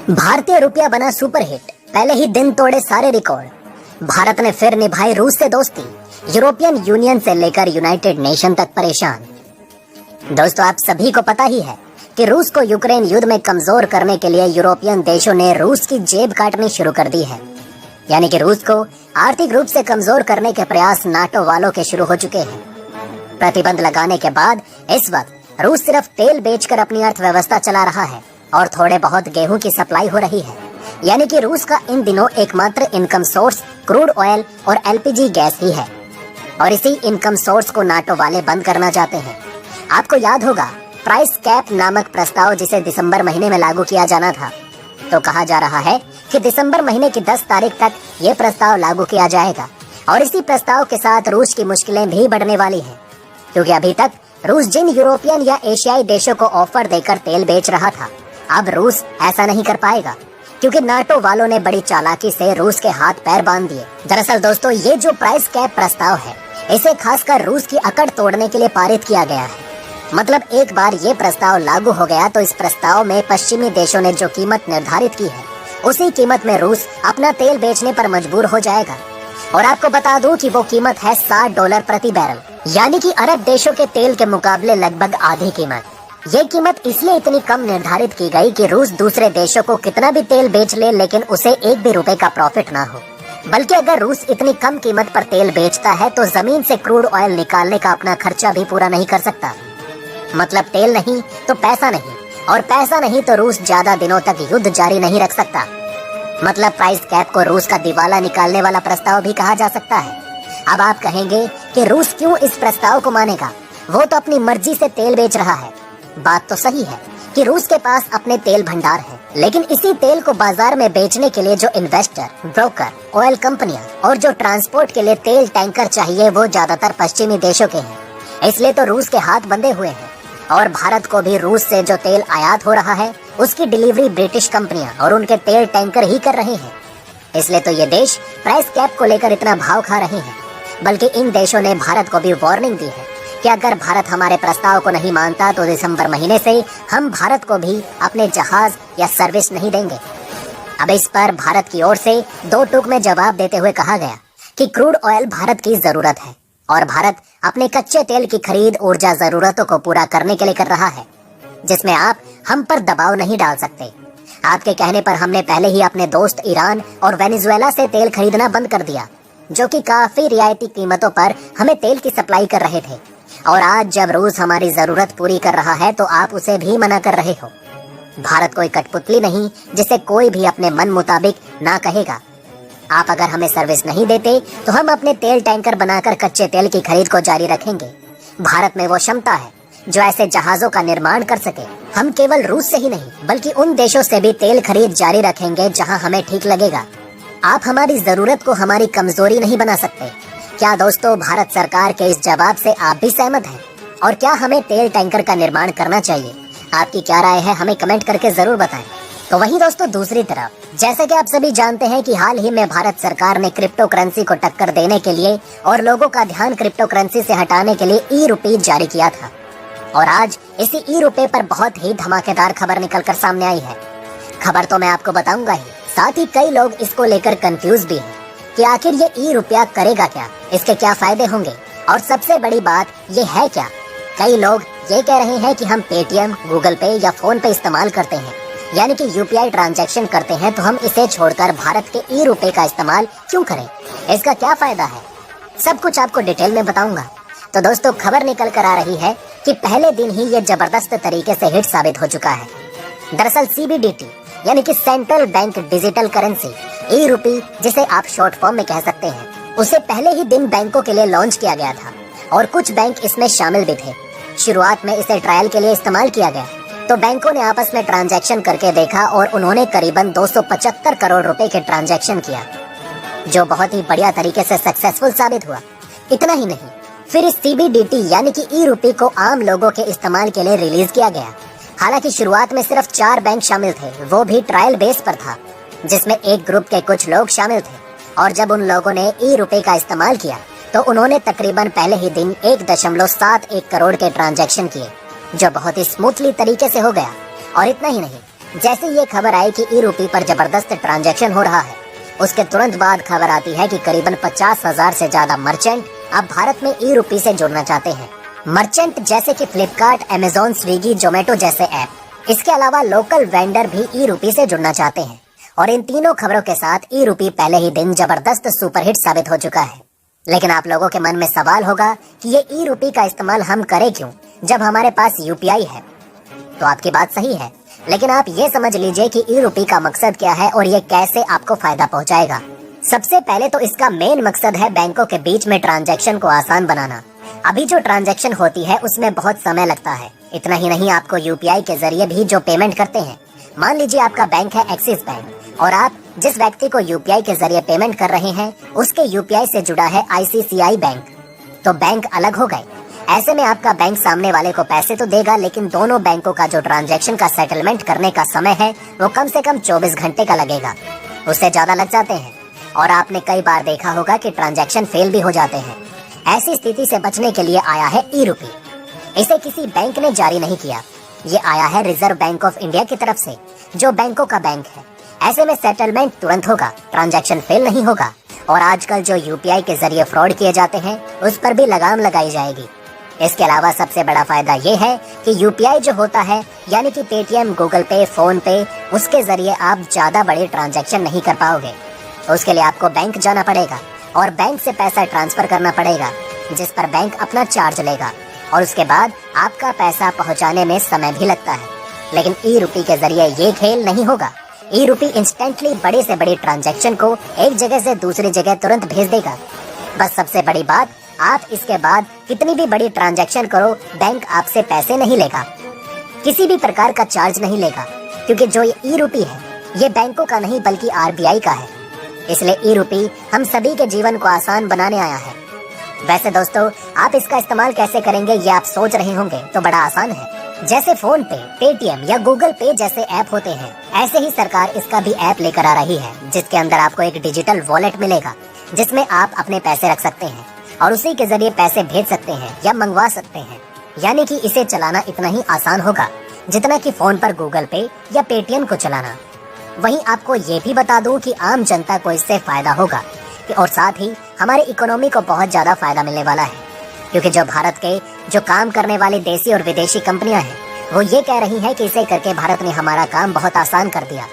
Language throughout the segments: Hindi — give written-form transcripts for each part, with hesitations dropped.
भारतीय रुपया बना सुपरहिट, पहले ही दिन तोड़े सारे रिकॉर्ड। भारत ने फिर निभाई रूस से दोस्ती, यूरोपियन यूनियन से लेकर यूनाइटेड नेशन तक परेशान। दोस्तों, आप सभी को पता ही है कि रूस को यूक्रेन युद्ध में कमजोर करने के लिए यूरोपियन देशों ने रूस की जेब काटनी शुरू कर दी है। यानी कि रूस को आर्थिक रूप से कमजोर करने के प्रयास नाटो वालों के शुरू हो चुके हैं। प्रतिबंध लगाने के बाद इस वक्त रूस सिर्फ तेल बेचकर अपनी अर्थव्यवस्था चला रहा है और थोड़े बहुत गेहूं की सप्लाई हो रही है। यानी कि रूस का इन दिनों एकमात्र इनकम सोर्स क्रूड ऑयल और एलपीजी गैस ही है, और इसी इनकम सोर्स को नाटो वाले बंद करना चाहते हैं। आपको याद होगा प्राइस कैप नामक प्रस्ताव, जिसे दिसंबर महीने में लागू किया जाना था। तो कहा जा रहा है कि दिसंबर महीने की 10 तारीख तक ये प्रस्ताव लागू किया जाएगा, और इसी प्रस्ताव के साथ रूस की मुश्किलें भी बढ़ने वाली हैं, क्योंकि अभी तक रूस जिन यूरोपियन या एशियाई देशों को ऑफर देकर तेल बेच रहा था, अब रूस ऐसा नहीं कर पाएगा, क्योंकि नाटो वालों ने बड़ी चालाकी से रूस के हाथ पैर बांध दिए। दरअसल दोस्तों, ये जो प्राइस कैप प्रस्ताव है, इसे खासकर रूस की अकड़ तोड़ने के लिए पारित किया गया है। मतलब एक बार ये प्रस्ताव लागू हो गया तो इस प्रस्ताव में पश्चिमी देशों ने जो कीमत निर्धारित की है, उसी कीमत में रूस अपना तेल बेचने पर मजबूर हो जाएगा। और आपको बता दूं कि वो कीमत है $60 प्रति बैरल, यानी कि अरब देशों के तेल के मुकाबले लगभग आधी कीमत। ये कीमत इसलिए इतनी कम निर्धारित की गई कि रूस दूसरे देशों को कितना भी तेल बेच ले, लेकिन उसे एक भी रुपए का प्रॉफिट ना हो। बल्कि अगर रूस इतनी कम कीमत पर तेल बेचता है तो जमीन से क्रूड ऑयल निकालने का अपना खर्चा भी पूरा नहीं कर सकता। मतलब तेल नहीं तो पैसा नहीं, और पैसा नहीं तो रूस ज्यादा दिनों तक युद्ध जारी नहीं रख सकता। मतलब प्राइस कैप को रूस का दिवाला निकालने वाला प्रस्ताव भी कहा जा सकता है। अब आप कहेंगे कि रूस क्यों इस प्रस्ताव को मानेगा, वो तो अपनी मर्जी से तेल बेच रहा है। बात तो सही है कि रूस के पास अपने तेल भंडार है, लेकिन इसी तेल को बाजार में बेचने के लिए जो इन्वेस्टर, ब्रोकर, ऑयल कंपनियां और जो ट्रांसपोर्ट के लिए तेल टैंकर चाहिए, वो ज्यादातर पश्चिमी देशों के हैं। इसलिए तो रूस के हाथ बंधे हुए हैं, और भारत को भी रूस से जो तेल आयात हो रहा है, उसकी डिलीवरी ब्रिटिश कंपनियां और उनके तेल टैंकर ही कर रहे हैं। इसलिए तो ये देश प्राइस कैप को लेकर इतना भाव खा रहे हैं। बल्कि इन देशों ने भारत को भी वार्निंग दी है कि अगर भारत हमारे प्रस्ताव को नहीं मानता तो दिसंबर महीने से हम भारत को भी अपने जहाज या सर्विस नहीं देंगे। अब इस पर भारत की ओर से दो टूक में जवाब देते हुए कहा गया कि क्रूड ऑयल भारत की जरूरत है, और भारत अपने कच्चे तेल की खरीद ऊर्जा जरूरतों को पूरा करने के लिए कर रहा है, जिसमें आप हम पर दबाव नहीं डाल सकते। आपके कहने पर हमने पहले ही अपने दोस्त ईरान और वेनेजुएला से तेल खरीदना बंद कर दिया, जो कि काफी रियायती कीमतों पर हमें तेल की सप्लाई कर रहे थे। और आज जब रूस हमारी जरूरत पूरी कर रहा है तो आप उसे भी मना कर रहे हो। भारत कोई कठपुतली नहीं जिसे कोई भी अपने मन मुताबिक ना कहेगा। आप अगर हमें सर्विस नहीं देते तो हम अपने तेल टैंकर बनाकर कच्चे तेल की खरीद को जारी रखेंगे। भारत में वो क्षमता है जो ऐसे जहाजों का निर्माण कर सके। हम केवल रूस से ही नहीं बल्कि उन देशों से भी तेल खरीद जारी रखेंगे जहां हमें ठीक लगेगा। आप हमारी जरूरत को हमारी कमजोरी नहीं बना सकते। क्या दोस्तों, भारत सरकार के इस जवाब से आप भी सहमत हैं? और क्या हमें तेल टैंकर का निर्माण करना चाहिए? आपकी क्या राय है, हमें कमेंट करके जरूर बताएं। तो वहीं दोस्तों, दूसरी तरफ जैसे कि आप सभी जानते हैं कि हाल ही में भारत सरकार ने क्रिप्टो करेंसी को टक्कर देने के लिए और लोगों का ध्यान क्रिप्टो करेंसी से हटाने के लिए ई-रुपये जारी किया था। और आज इसी ई-रुपये पर बहुत ही धमाकेदार खबर निकलकर सामने आई है। खबर तो मैं आपको बताऊंगा ही, साथ ही कई लोग इसको लेकर कंफ्यूज भी हैं कि आखिर ये ई-रुपया करेगा क्या, इसके क्या फायदे होंगे, और सबसे बड़ी बात ये है क्या। कई लोग ये कह रहे हैं कि हम पेटीएम, गूगल पे या फोन पे इस्तेमाल करते हैं, यानी कि यूपीआई ट्रांजैक्शन करते हैं, तो हम इसे छोड़कर भारत के ई-रुपये का इस्तेमाल क्यों करें, इसका क्या फायदा है, सब कुछ आपको डिटेल में बताऊंगा। तो दोस्तों, खबर निकल कर आ रही है कि पहले दिन ही ये जबरदस्त तरीके से हिट साबित हो चुका है। दरअसल सीबीडीटी यानी कि सेंट्रल बैंक डिजिटल करेंसी, ई-रुपये जिसे आप शॉर्ट फॉर्म में कह सकते हैं, उसे पहले ही दिन बैंकों के लिए लॉन्च किया गया था, और कुछ बैंक इसमें शामिल भी थे। शुरुआत में इसे ट्रायल के लिए इस्तेमाल किया गया तो बैंकों ने आपस में ट्रांजैक्शन करके देखा, और उन्होंने करीबन 275 करोड़ रुपए के ट्रांजैक्शन किया, जो बहुत ही बढ़िया तरीके से सक्सेसफुल साबित हुआ। इतना ही नहीं, फिर इस सीबीडीटी यानी कि ई-रुपये को आम लोगों के इस्तेमाल के लिए रिलीज किया गया। हालांकि शुरुआत में सिर्फ 4 बैंक शामिल थे, वो भी ट्रायल बेस पर था, जिसमें एक ग्रुप के कुछ लोग शामिल थे। और जब उन लोगों ने ई-रुपये का इस्तेमाल किया तो उन्होंने तकरीबन पहले ही दिन 1.71 करोड़ के ट्रांजैक्शन किए, जो बहुत ही स्मूथली तरीके से हो गया। और इतना ही नहीं, जैसे ये खबर आई कि ई रूपी पर जबरदस्त ट्रांजैक्शन हो रहा है, उसके तुरंत बाद खबर आती है कि करीबन 50,000 से ज्यादा मर्चेंट अब भारत में ई रूपी से जुड़ना चाहते हैं। मर्चेंट जैसे कि फ्लिपकार्ट, अमेजोन, स्विगी, जोमेटो जैसे ऐप। इसके अलावा लोकल वेंडर भी ई रूपी से जुड़ना चाहते हैं। और इन तीनों खबरों के साथ ई रूपी पहले ही दिन जबरदस्त सुपरहिट साबित हो चुका है। लेकिन आप लोगों के मन में सवाल होगा कि ये ई रूपी का इस्तेमाल हम करें क्यों, जब हमारे पास यूपीआई है। तो आपकी बात सही है, लेकिन आप ये समझ लीजिए कि ई रूपी का मकसद क्या है और ये कैसे आपको फायदा पहुंचाएगा। सबसे पहले तो इसका मेन मकसद है बैंकों के बीच में ट्रांजैक्शन को आसान बनाना। अभी जो ट्रांजैक्शन होती है उसमें बहुत समय लगता है। इतना ही नहीं, आपको यूपीआई के जरिए भी जो पेमेंट करते हैं, मान लीजिए आपका बैंक है एक्सिस बैंक और आप जिस व्यक्ति को यूपीआई के जरिए पेमेंट कर रहे हैं उसके यूपीआई से जुड़ा है आईसीआईसीआई बैंक, तो बैंक अलग हो गए। ऐसे में आपका बैंक सामने वाले को पैसे तो देगा, लेकिन दोनों बैंकों का जो ट्रांजैक्शन का सेटलमेंट करने का समय है वो कम से कम 24 घंटे का लगेगा, उससे ज्यादा लग जाते हैं। और आपने कई बार देखा होगा कि ट्रांजैक्शन फेल भी हो जाते हैं। ऐसी स्थिति से बचने के लिए आया है ई रूपी। इसे किसी बैंक ने जारी नहीं किया, ये आया है रिजर्व बैंक ऑफ इंडिया की तरफ से, जो बैंकों का बैंक है। ऐसे में सेटलमेंट तुरंत होगा, ट्रांजैक्शन फेल नहीं होगा और आजकल जो यूपीआई के जरिए फ्रॉड किए जाते हैं उस पर भी लगाम लगाई जाएगी। इसके अलावा सबसे बड़ा फायदा ये है कि यूपीआई जो होता है, यानी कि पेटीएम, गूगल पे, फोन पे, उसके जरिए आप ज्यादा बड़े ट्रांजैक्शन नहीं कर पाओगे। उसके लिए आपको बैंक जाना पड़ेगा और बैंक से पैसा ट्रांसफर करना पड़ेगा, जिस पर बैंक अपना चार्ज लेगा और उसके बाद आपका पैसा पहुंचाने में समय भी लगता है। लेकिन ई रूपी के जरिए ये खेल नहीं होगा। ई रूपी इंस्टेंटली बड़े से बड़ी ट्रांजैक्शन को एक जगह से दूसरी जगह तुरंत भेज देगा। बस सबसे बड़ी बात, आप इसके बाद कितनी भी बड़ी ट्रांजैक्शन करो, बैंक आपसे पैसे नहीं लेगा, किसी भी प्रकार का चार्ज नहीं लेगा, क्योंकि जो ये ई रूपी है ये बैंकों का नहीं बल्कि आरबीआई का है। इसलिए ई रूपी हम सभी के जीवन को आसान बनाने आया है। वैसे दोस्तों, आप इसका इस्तेमाल कैसे करेंगे ये आप सोच रहे होंगे, तो बड़ा आसान है। जैसे फोन पे, पेटीएम या गूगल पे जैसे ऐप होते हैं, ऐसे ही सरकार इसका भी ऐप लेकर आ रही है, जिसके अंदर आपको एक डिजिटल वॉलेट मिलेगा, जिसमें आप अपने पैसे रख सकते हैं और उसी के जरिए पैसे भेज सकते हैं या मंगवा सकते हैं। यानी कि इसे चलाना इतना ही आसान होगा जितना कि फोन पर गूगल पे या पेटीएम को चलाना। वहीं आपको ये भी बता दूं कि आम जनता को इससे फायदा होगा और साथ ही हमारी इकोनॉमी को बहुत ज्यादा फायदा मिलने वाला है, क्योंकि जो भारत के जो काम करने वाली देसी और विदेशी कंपनियां हैं वो ये कह रही हैं कि इसे करके भारत ने हमारा काम बहुत आसान कर दिया।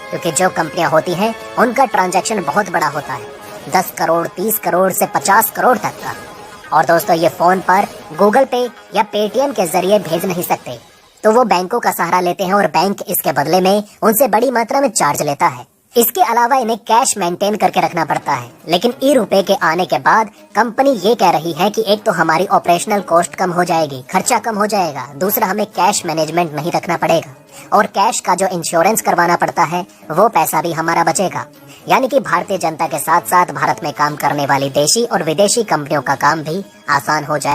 क्योंकि जो कंपनियां होती हैं उनका ट्रांजैक्शन बहुत बड़ा होता है, 10 करोड़, 30 करोड़ से 50 करोड़ तक का। और दोस्तों, ये फोन पर गूगल पे या पेटीएम के जरिए भेज नहीं सकते, तो वो बैंकों का सहारा लेते हैं और बैंक इसके बदले में उनसे बड़ी मात्रा में चार्ज लेता है। इसके अलावा इन्हें कैश मेंटेन करके रखना पड़ता है। लेकिन ई रुपए के आने के बाद कंपनी ये कह रही है कि एक तो हमारी ऑपरेशनल कॉस्ट कम हो जाएगी, खर्चा कम हो जाएगा, दूसरा हमें कैश मैनेजमेंट नहीं रखना पड़ेगा और कैश का जो इंश्योरेंस करवाना पड़ता है वो पैसा भी हमारा बचेगा। यानी कि भारतीय जनता के साथ साथ भारत में काम करने वाली देशी और विदेशी कंपनियों का काम भी आसान हो जाए।